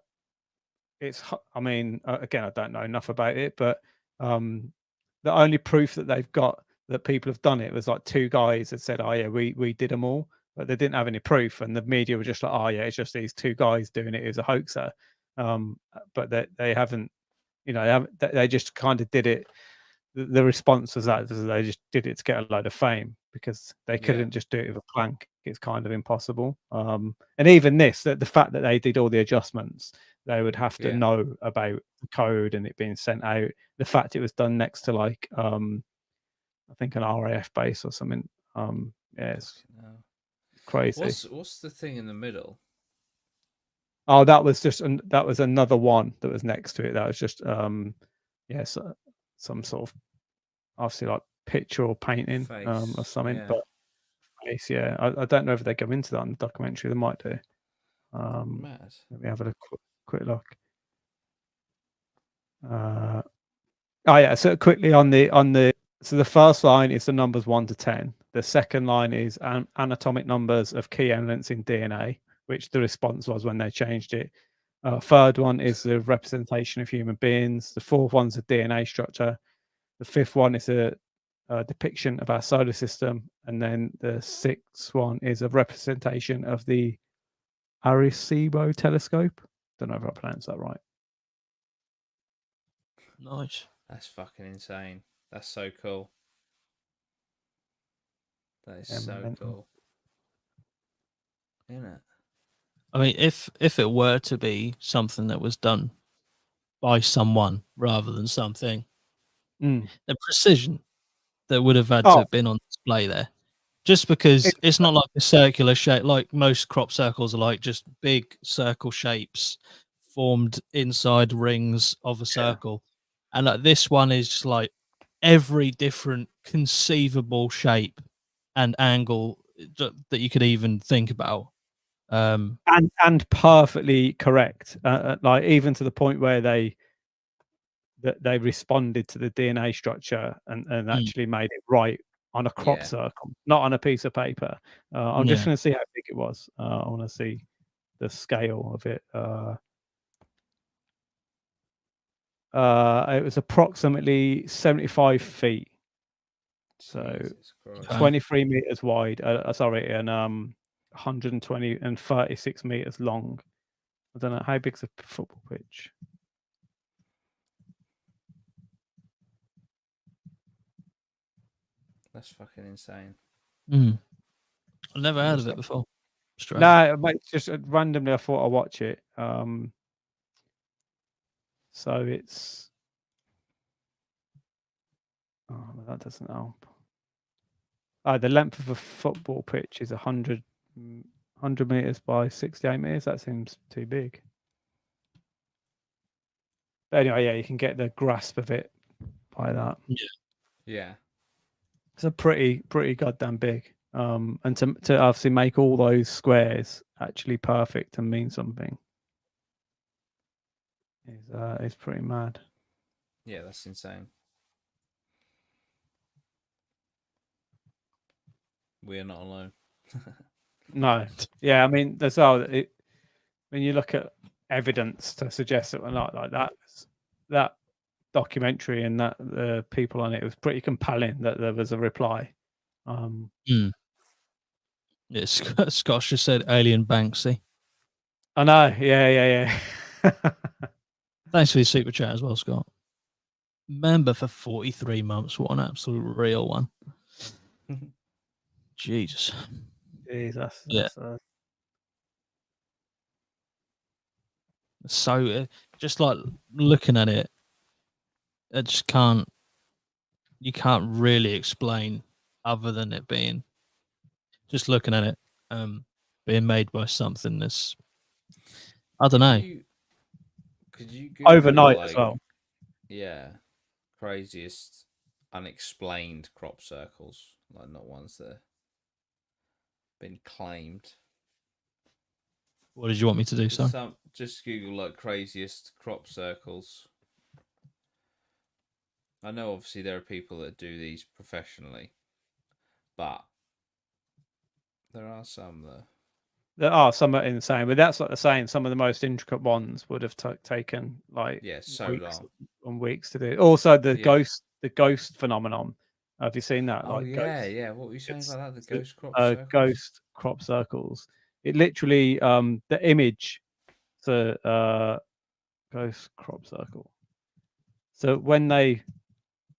it's. I mean, again, I don't know enough about it, but the only proof that they've got that people have done it was like 2 guys that said, "Oh yeah, we did them all," but they didn't have any proof, and the media were just like, "Oh yeah, it's just these 2 guys doing it. It was a hoaxer," but they haven't, they just kind of did it. The response was that they just did it to get a load of fame because they couldn't just do it with a plank. It's kind of impossible. And even this, the fact that they did all the adjustments, they would have to know about the code and it being sent out. The fact it was done next to like I think an RAF base or something. It's crazy. What's the thing in the middle? Oh, that was another one that was next to it. That was just some sort of obviously like picture or painting or something, but face, I don't know if they go into that in the documentary. They might do. Mad. Let me have a quick look. So quickly on the so the first line is the numbers 1 to 10. The second line is anatomic numbers of key elements in DNA, which the response was when they changed it. Third one is the representation of human beings. The fourth one's a DNA structure. The fifth one is a depiction of our solar system, and then the sixth one is a representation of the Arecibo telescope. Don't know if I pronounced that right. Nice. That's fucking insane. That's so cool. That is so cool. Isn't it? I mean, if it were to be something that was done by someone rather than something, the precision that would have had to have been on display there, just because it's not like a circular shape. Like most crop circles are like just big circle shapes formed inside rings of a circle, and like this one is just like every different conceivable shape and angle that you could even think about. And perfectly correct, like even to the point where they responded to the DNA structure and actually made it right on a crop circle, not on a piece of paper. I'm just going to see how big it was. I want to see the scale of it. It was approximately 75 feet, so 23 meters wide. And 120 and 36 meters long. I don't know how big's a football pitch. That's fucking insane. I've never heard of it before. Strange. No, mate, just randomly I thought I'd watch it. So it's that doesn't help. The length of a football pitch is 100 meters by 68 meters. That seems too big. But anyway, you can get the grasp of it by that. Yeah. It's a pretty goddamn big. And to obviously make all those squares actually perfect and mean something is pretty mad. Yeah, that's insane. We are not alone. No. Yeah, I mean, there's when you look at evidence to suggest that we're not like that documentary and that the people on it was pretty compelling that there was a reply. Yeah, Scott just said Alien Banksy. I know. Yeah. Thanks for your super chat as well, Scott. Member for 43 months. What an absolute real one. Jesus. Yeah. So just like looking at it, I just can't. You can't really explain other than it being just looking at it, being made by something that's, I don't know. Could you Google, Overnight as like, well. yeah, craziest unexplained crop circles, like not ones that have been claimed. What did you want me to do, sir? Just Google like craziest crop circles. I know obviously there are people that do these professionally, but there are some that. There are some that are insane, but that's like the saying. Some of the most intricate ones would have taken like So weeks long. and weeks to do. Also, the Yeah. ghost phenomenon. Have you seen that? Oh like yeah, ghosts? yeah. What were you saying It's about that? The ghost crop circles. ghost crop circles. It literally the image. So ghost crop circle. So when they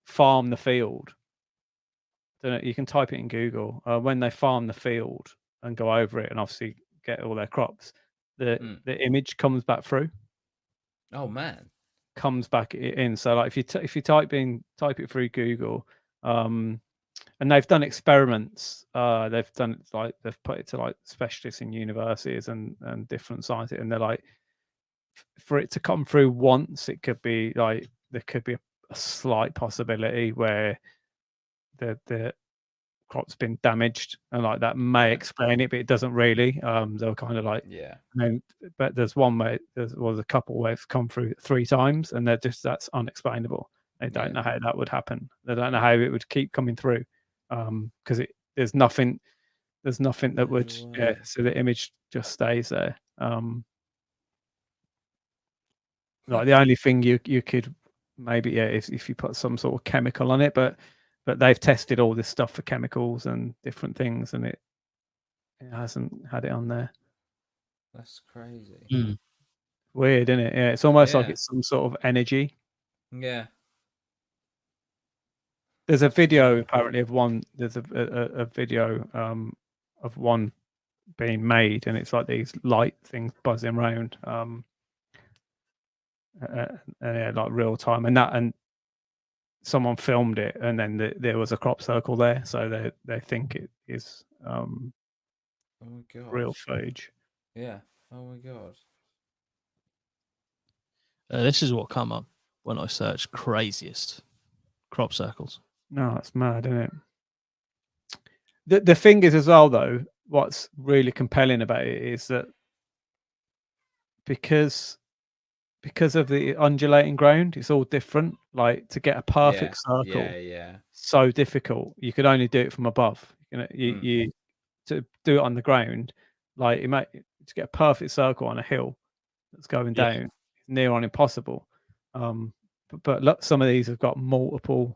farm the field, don't know, you can type it in Google. When they farm the field and go over it, and obviously get all their crops, the image comes back through. Oh man, comes back in. So like if you type it through Google, and they've done experiments. They've done it like they've put it to like specialists in universities and different scientists, and they're like, for it to come through once, it could be like there could be a slight possibility where the crop's been damaged, and like that may explain it, but it doesn't really. They were kind of like, yeah. And then, but there's one where there was a couple where it's come through 3 times, and that's unexplainable. They don't know how that would happen. They don't know how it would keep coming through, because there's nothing that would. Yeah, so the image just stays there. Like the only thing you could maybe if you put some sort of chemical on it, but they've tested all this stuff for chemicals and different things, and it hasn't had it on there. That's crazy. Weird, isn't it? Yeah, it's almost like it's some sort of energy. Yeah. There's a video apparently of one. There's a video of one being made, and it's like these light things buzzing around, like real time, and someone filmed it, and then there was a crop circle there, so they think it is oh my god, real footage. Yeah. Oh my god. This is what come up when I search craziest crop circles. No, it's mad, isn't it? The thing is as well, though, what's really compelling about it is that because of the undulating ground, it's all different. Like to get a perfect circle, so difficult. You could only do it from above. You to do it on the ground, like to get a perfect circle on a hill that's going down, near on impossible. But look, some of these have got multiple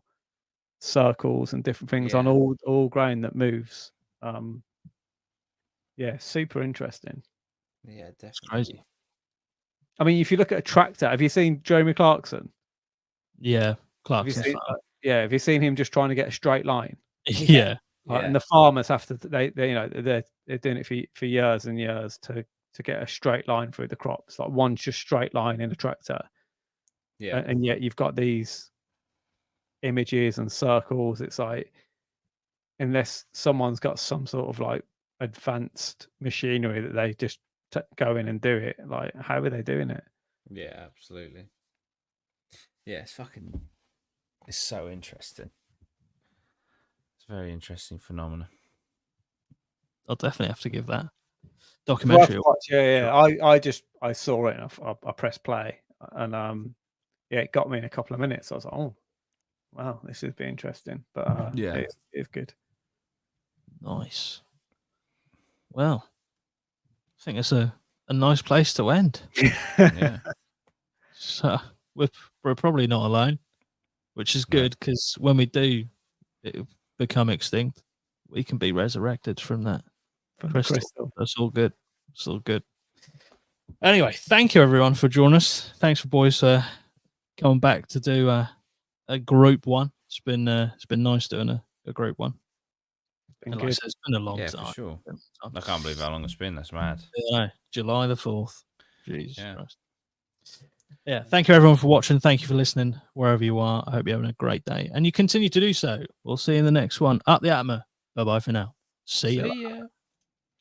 circles and different things on all ground that moves. Super interesting. Yeah, definitely. It's crazy. I mean, if you look at a tractor, have you seen Jeremy Clarkson? Yeah, Clarkson. Have you seen him just trying to get a straight line? Yeah. And the farmers have to they they're doing it for years and years to get a straight line through the crops, like one just straight line in a tractor. And yet you've got these images and circles. It's like, unless someone's got some sort of like advanced machinery that they just go in and do it, like how are they doing it? Yeah, absolutely. Yeah, it's so interesting. It's a very interesting phenomenon. I'll definitely have to give that documentary. I saw it and I pressed play, and it got me in a couple of minutes. I was like, oh wow, this would be interesting. But it's good. Nice. Well, I think it's a nice place to end. Yeah. So we're probably not alone, which is good, because when we do become extinct, we can be resurrected from that crystal. That's all good. It's all good. Anyway, thank you everyone for joining us. Thanks for boys coming back to do a group one. It's been nice doing a group one. Been like I said, it's been a long time. Yeah, for sure. I can't believe how long it's been. That's mad. Yeah, July the 4th. Jesus Christ. Yeah, thank you everyone for watching. Thank you for listening wherever you are. I hope you're having a great day, and you continue to do so. We'll see you in the next one. Up the APMA. Bye bye for now. See ya. ya.